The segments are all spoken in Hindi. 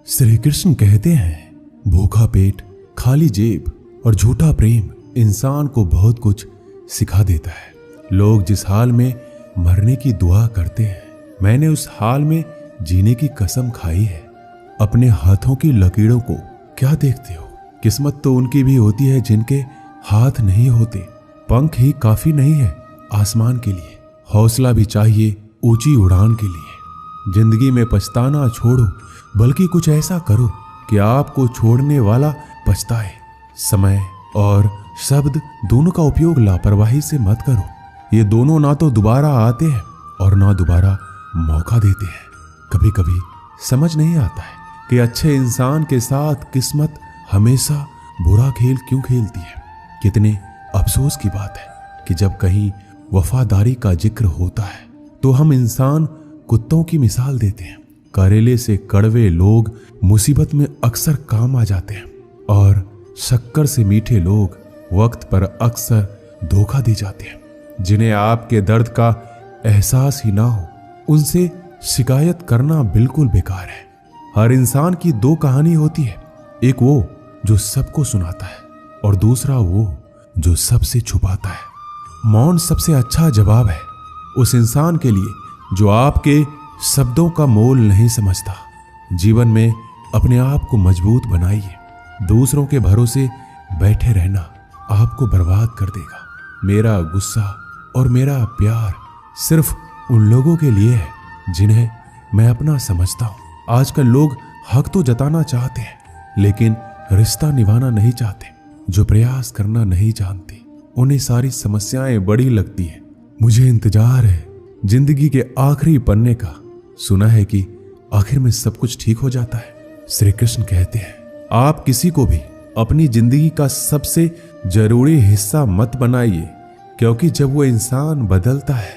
श्री कृष्ण कहते हैं, भूखा पेट, खाली जेब और झूठा प्रेम इंसान को बहुत कुछ सिखा देता है। लोग जिस हाल में मरने की दुआ करते हैं, मैंने उस हाल में जीने की कसम खाई है। अपने हाथों की लकीरों को क्या देखते हो? किस्मत तो उनकी भी होती है जिनके हाथ नहीं होते। पंख ही काफी नहीं है आसमान के लिए, हौसला भी चाहिए ऊंची उड़ान के लिए। जिंदगी में पछताना छोड़ो, बल्कि कुछ ऐसा करो कि आपको छोड़ने वाला पछताए। समय और शब्द दोनों का उपयोग लापरवाही से मत करो। ये दोनों ना तो दोबारा आते हैं और ना दोबारा मौका देते हैं। कभी कभी समझ नहीं आता है कि अच्छे इंसान के साथ किस्मत हमेशा बुरा खेल क्यों खेलती है। कितने अफसोस की बात है कि जब कहीं वफादारी का जिक्र होता है तो हम इंसान कुत्तों की मिसाल देते हैं। करेले से कड़वे लोग मुसीबत में अक्सर काम आ जाते हैं और शक्कर से मीठे लोग वक्त पर अक्सर धोखा दे जाते हैं। जिन्हें आपके दर्द का एहसास ही ना हो, उनसे शिकायत करना बिल्कुल बेकार है। हर इंसान की दो कहानी होती है, एक वो जो सबको सुनाता है और दूसरा वो जो सबसे छुपाता है। मौन सबसे अच्छा जवाब है उस इंसान के लिए जो आपके शब्दों का मोल नहीं समझता। जीवन में अपने आप को मजबूत बनाइए। दूसरों के भरोसे बैठे रहना आपको बर्बाद कर देगा। मेरा गुस्सा और मेरा प्यार सिर्फ उन लोगों के लिए है जिन्हें मैं अपना समझता हूं। आजकल लोग हक तो जताना चाहते हैं, लेकिन रिश्ता निभाना नहीं चाहते। जो प्रयास करना नहीं जानते, उन्हें सारी समस्याएं बड़ी लगती हैं। मुझे इंतजार है जिंदगी के आखिरी पन्ने का। सुना है कि आखिर में सब कुछ ठीक हो जाता है। श्री कृष्ण कहते हैं, आप किसी को भी अपनी जिंदगी का सबसे जरूरी हिस्सा मत बनाइए, क्योंकि जब वो इंसान बदलता है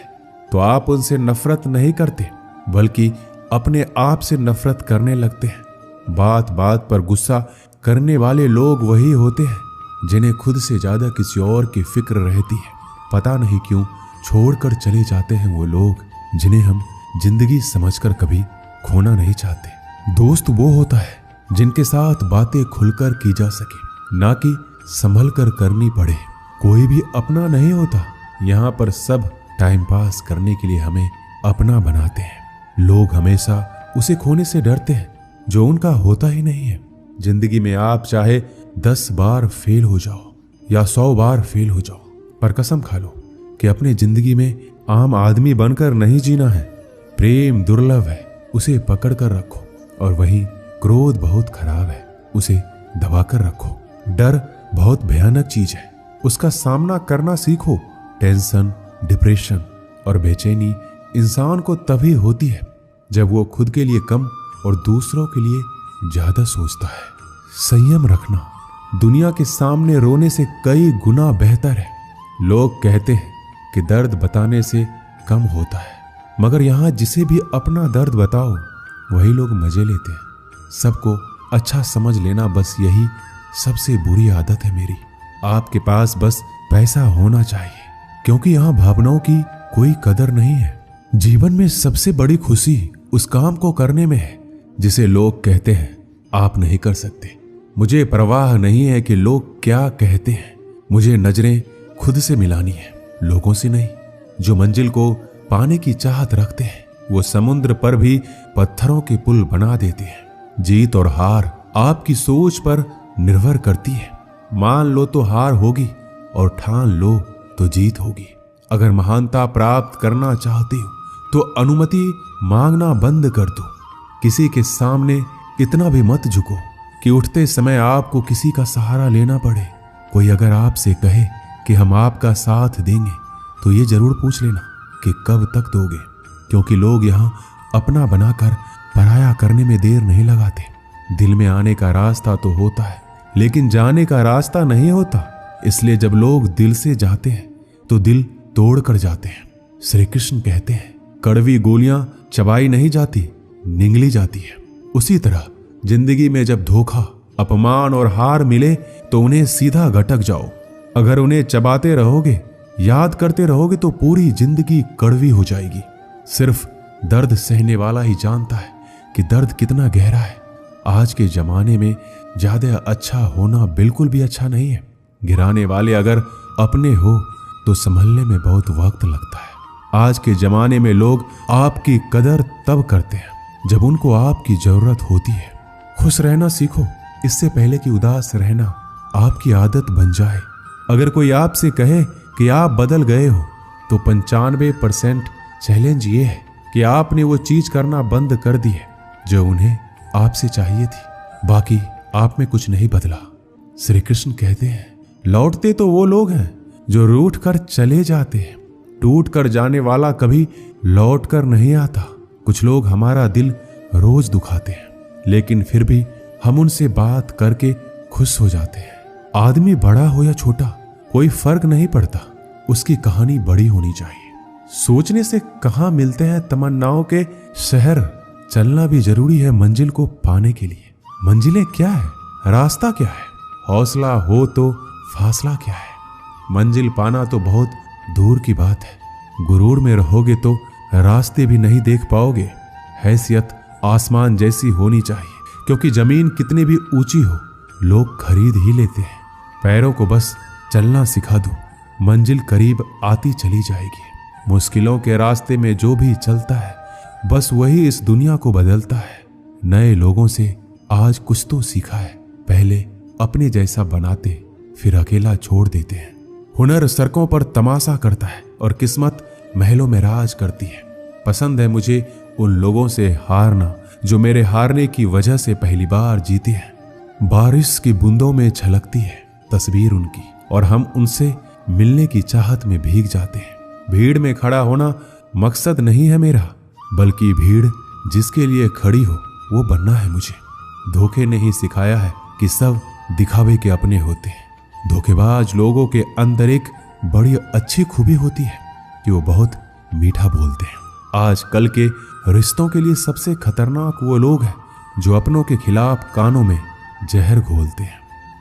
तो आप उनसे नफरत नहीं करते, बल्कि अपने आप से नफरत करने लगते हैं। बात बात पर गुस्सा करने वाले लोग वही होते हैं जिन्हें खुद से ज्यादा किसी और की फिक्र रहती है। पता नहीं क्यों छोड़कर चले जाते हैं वो लोग जिन्हें हम जिंदगी समझकर कभी खोना नहीं चाहते। दोस्त वो होता है जिनके साथ बातें खुलकर की जा सके, ना कि संभल कर करनी पड़े। कोई भी अपना नहीं होता। यहाँ पर सब टाइम पास करने के लिए हमें अपना बनाते हैं। लोग हमेशा उसे खोने से डरते हैं जो उनका होता ही नहीं है। जिंदगी में आप चाहे 10 बार फेल हो जाओ या 100 बार फेल हो जाओ, पर कसम खा लो कि अपनी जिंदगी में आम आदमी बनकर नहीं जीना है। प्रेम दुर्लभ है, उसे पकड़ कर रखो। और वहीं क्रोध बहुत खराब है, उसे दबाकर रखो। डर बहुत भयानक चीज है, उसका सामना करना सीखो। टेंशन, डिप्रेशन और बेचैनी इंसान को तभी होती है जब वो खुद के लिए कम और दूसरों के लिए ज्यादा सोचता है। संयम रखना दुनिया के सामने रोने से कई गुना बेहतर है। लोग कहते हैं कि दर्द बताने से कम होता है, मगर यहाँ जिसे भी अपना दर्द बताओ वही लोग मजे लेते हैं। सबको अच्छा समझ लेना, बस यही सबसे बुरी आदत है मेरी। आपके पास बस पैसा होना चाहिए, क्योंकि यहाँ भावनाओं की कोई कदर नहीं है। जीवन में सबसे बड़ी खुशी उस काम को करने में है जिसे लोग कहते हैं आप नहीं कर सकते। मुझे परवाह नहीं है कि लोग क्या कहते हैं। मुझे नजरें खुद से मिलानी है, लोगों से नहीं। जो मंजिल को पाने की चाहत रखते हैं वो समुद्र पर भी पत्थरों के पुल बना देते हैं। जीत और हार आपकी सोच पर निर्भर करती है। मान लो तो हार होगी और ठान लो तो जीत होगी। अगर महानता प्राप्त करना चाहते हो तो अनुमति मांगना बंद कर दो। किसी के सामने इतना भी मत झुको कि उठते समय आपको किसी का सहारा लेना पड़े। कोई अगर आपसे कहे कि हम आपका साथ देंगे तो ये जरूर पूछ लेना कि कब तक दोगे, क्योंकि लोग यहाँ अपना बनाकर पराया करने में देर नहीं लगाते। दिल में आने का रास्ता तो होता है, लेकिन जाने का रास्ता नहीं होता। इसलिए जब लोग दिल से जाते हैं तो दिल तोड़ कर जाते हैं। श्री कृष्ण कहते हैं, कड़वी गोलियां चबाई नहीं जाती, निगली जाती है। उसी तरह जिंदगी में जब धोखा, अपमान और हार मिले तो उन्हें सीधा घटक जाओ। अगर उन्हें चबाते रहोगे, याद करते रहोगे तो पूरी जिंदगी कड़वी हो जाएगी। सिर्फ दर्द सहने वाला ही जानता है कि दर्द कितना गहरा है। आज के जमाने में ज्यादा अच्छा होना बिल्कुल भी अच्छा नहीं है। गिराने वाले अगर अपने हो तो संभलने में बहुत वक्त लगता है। आज के जमाने में लोग आपकी कदर तब करते हैं जब उनको आपकी जरूरत होती है। खुश रहना सीखो, इससे पहले कि उदास रहना आपकी आदत बन जाए। अगर कोई आपसे कहे कि आप बदल गए हो तो 95% चैलेंज ये है कि आपने वो चीज करना बंद कर दी है जो उन्हें आपसे चाहिए थी। बाकी आप में कुछ नहीं बदला। श्री कृष्ण कहते हैं, लौटते तो वो लोग हैं जो रूठ कर चले जाते हैं, टूट कर जाने वाला कभी लौट कर नहीं आता। कुछ लोग हमारा दिल रोज दुखाते हैं, लेकिन फिर भी हम उनसे बात करके खुश हो जाते हैं। आदमी बड़ा हो या छोटा कोई फर्क नहीं पड़ता, उसकी कहानी बड़ी होनी चाहिए। सोचने से कहां मिलते हैं तमन्नाओं के शहर, चलना भी जरूरी है मंजिल को पाने के लिए। मंजिलें क्या है, रास्ता क्या है, हौसला हो तो फासला क्या है। मंजिल पाना तो बहुत दूर की बात है। गुरूर में रहोगे तो रास्ते भी नहीं देख पाओगे। हैसियत आसमान जैसी होनी चाहिए, क्योंकि जमीन कितनी भी ऊंची हो लोग खरीद ही लेते हैं। पैरों को बस चलना सिखा दो, मंजिल करीब आती चली जाएगी। मुश्किलों के रास्ते में जो भी चलता है बस वही इस दुनिया को बदलता है। नए लोगों से आज कुछ तो सीखा है, पहले अपने जैसा बनाते फिर अकेला छोड़ देते हैं। हुनर सड़कों पर तमाशा करता है और किस्मत महलों में राज करती है। पसंद है मुझे उन लोगों से हारना जो मेरे हारने की वजह से पहली बार जीते हैं। बारिश की बूंदों में झलकती है तस्वीर उनकी और हम उनसे मिलने की चाहत में भीग जाते हैं। भीड़ में खड़ा होना मकसद नहीं है मेरा, बल्कि भीड़ जिसके लिए खड़ी हो वो बनना है मुझे। धोखे ने ही सिखाया है कि सब दिखावे के अपने होते हैं। धोखेबाज लोगों के अंदर एक बड़ी अच्छी खूबी होती है कि वो बहुत मीठा बोलते हैं। आज कल के रिश्तों के लिए सबसे खतरनाक वो लोग हैं जो अपनों के खिलाफ कानों में जहर घोलते हैं।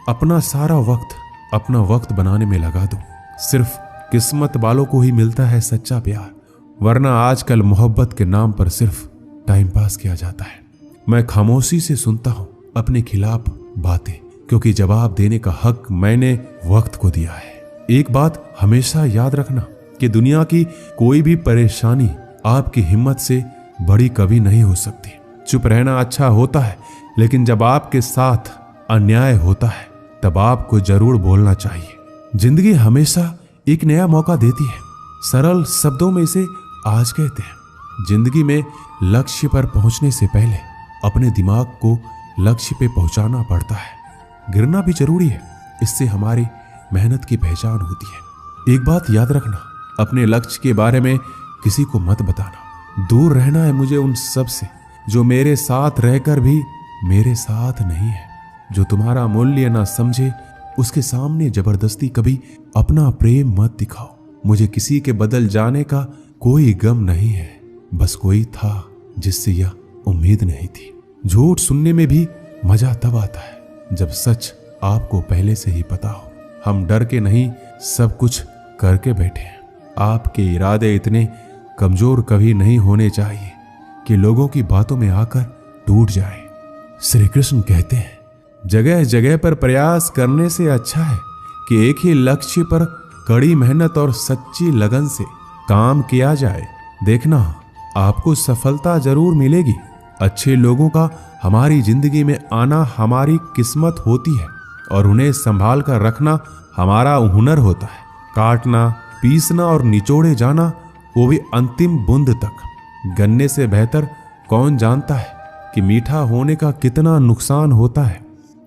अपना सारा वक्त अपना वक्त बनाने में लगा दो। सिर्फ किस्मत वालों को ही मिलता है सच्चा प्यार, वरना आजकल मोहब्बत के नाम पर सिर्फ टाइम पास किया जाता है। मैं खामोशी से सुनता हूं अपने खिलाफ बातें, क्योंकि जवाब देने का हक मैंने वक्त को दिया है। एक बात हमेशा याद रखना कि दुनिया की कोई भी परेशानी आपकी हिम्मत से बड़ी कभी नहीं हो सकती। चुप रहना अच्छा होता है, लेकिन जब आपके साथ अन्याय होता है तब आपको जरूर बोलना चाहिए। जिंदगी हमेशा एक नया मौका देती है। सरल शब्दों में इसे आज कहते हैं। जिंदगी में लक्ष्य पर पहुंचने से पहले अपने दिमाग को लक्ष्य पे पहुंचाना पड़ता है। गिरना भी जरूरी है, इससे हमारी मेहनत की पहचान होती है। एक बात याद रखना, अपने लक्ष्य के बारे में किसी को मत बताना। दूर रहना है मुझे उन सब से जो मेरे साथ रहकर भी मेरे साथ नहीं है। जो तुम्हारा मूल्य ना समझे उसके सामने जबरदस्ती कभी अपना प्रेम मत दिखाओ। मुझे किसी के बदल जाने का कोई गम नहीं है, बस कोई था जिससे यह उम्मीद नहीं थी। झूठ सुनने में भी मजा तब आता है जब सच आपको पहले से ही पता हो। हम डर के नहीं सब कुछ करके बैठे हैं। आपके इरादे इतने कमजोर कभी नहीं होने चाहिए कि लोगों की बातों में आकर टूट जाए। श्री कृष्ण कहते हैं, जगह जगह पर प्रयास करने से अच्छा है कि एक ही लक्ष्य पर कड़ी मेहनत और सच्ची लगन से काम किया जाए। देखना आपको सफलता जरूर मिलेगी। अच्छे लोगों का हमारी जिंदगी में आना हमारी किस्मत होती है और उन्हें संभाल कर रखना हमारा हुनर होता है। काटना, पीसना और निचोड़े जाना, वो भी अंतिम बूंद तक। गन्ने से बेहतर कौन जानता है कि मीठा होने का कितना नुकसान होता है।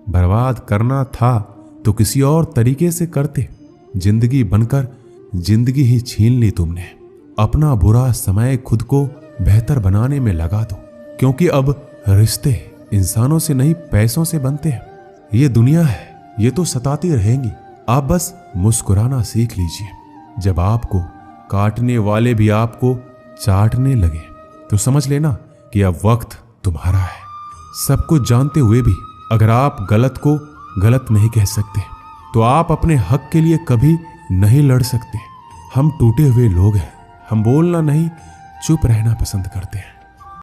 बर्बाद करना था तो किसी और तरीके से करते। जिंदगी बनकर जिंदगी ही छीन ली तुमने। अपना बुरा समय खुद को बेहतर बनाने में लगा दो, क्योंकि अब रिश्ते इंसानों से नहीं पैसों से बनते हैं। ये दुनिया है, ये तो सताती रहेंगी। आप बस मुस्कुराना सीख लीजिए। जब आपको काटने वाले भी आपको चाटने लगे तो समझ लेना कि अब वक्त तुम्हारा है। सब कुछ जानते हुए भी अगर आप गलत को गलत नहीं कह सकते तो आप अपने हक के लिए कभी नहीं लड़ सकते। हम टूटे हुए लोग हैं, हम बोलना नहीं चुप रहना पसंद करते हैं।